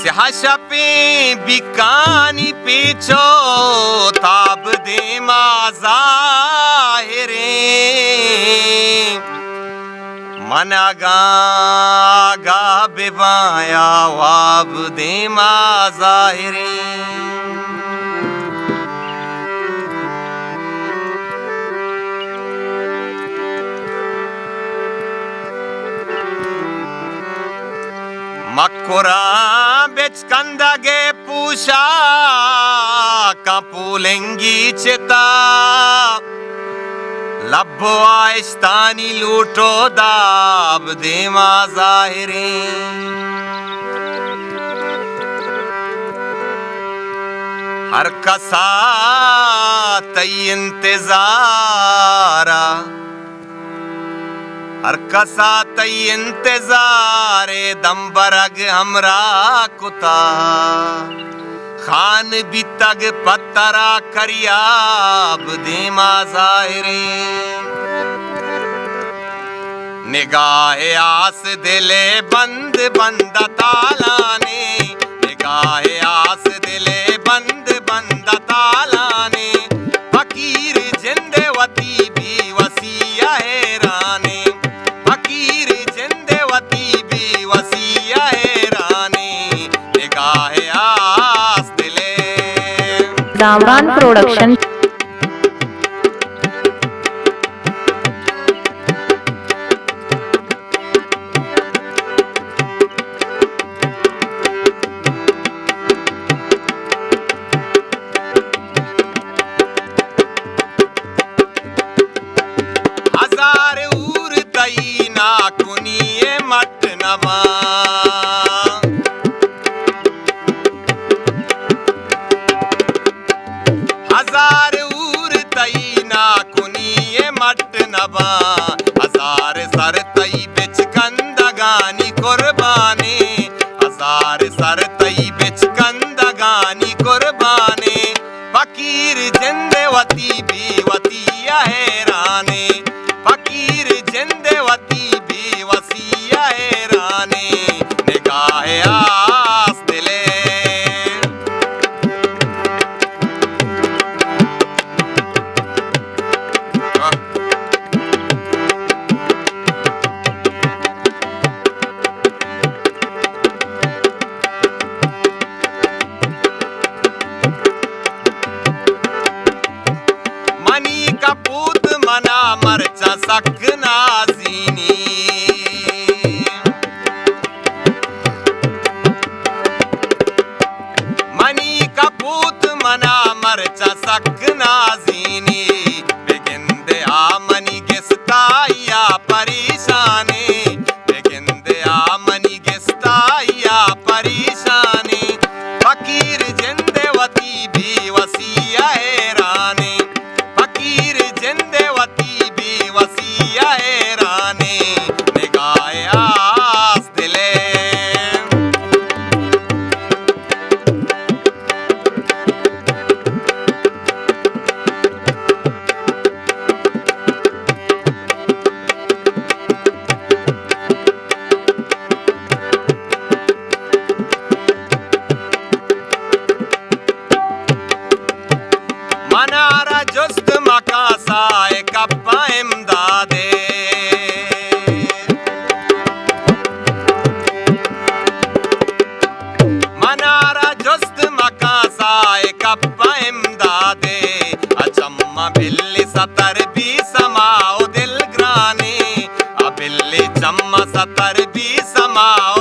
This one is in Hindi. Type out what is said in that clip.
स्याशपे बिकानी पीछो ताब दे माज़ाहिरे मनागा गा बेबाया वाब दे माज़ाहिरे मक्कुरा बेच कंदगे पूछा कपूलेंगी चिता लब्बो आइस्तानी लूटो दाब दे माज़ाहिरे हर कसा तई इंतजारा हर कसा तई इंतजारे दम्बरग हमरा कुता खान भी तग पत्तरा करियाब दे माज़ाहिरे निगाहे आस दिले बंद बंद तालाने निगाहे आस दिले बंद बंद तालाने फकीर जिंदवती भी वसिया हैराने फकीर जिंदवती भी वसिया हैराने निगाहे आस दिले रामबान प्रोडक्शन हजार उर तई ना कुनिए मट नवा हजार उर तई ना कुनिए मट नवा हजार सर तई बिच कंदगानी कुर्बाने हजार सर तई बिच कंदगानी कुर्बाने फकीर जिंदवती भी वतिया हैराने फकीर जिंदवती भी वसिया हैराने निगाहे आस दिले मनी का पूत मना मरचा सक नाज़ीनी मनी का पूत मना मरचा सक नाज़ीनी बेगिंदे आ मनी गिस्ता या परेशाने बेगिंदे आ मनी गिस्ता या परेशाने फकीर जिंदवती भी वसिया हैराने फकीर जिंदवती भी वसिया हैराने निगाहे आस दिले मनारा जुस्त मकासाए कप्पा इमदादे मनारा जुस्त मकासाए कप्पा इमदादे अचम्मा बिल्ली सतर भी समाओ दिल ग्राने अबिल्ली चम्मा सतर भी समाओ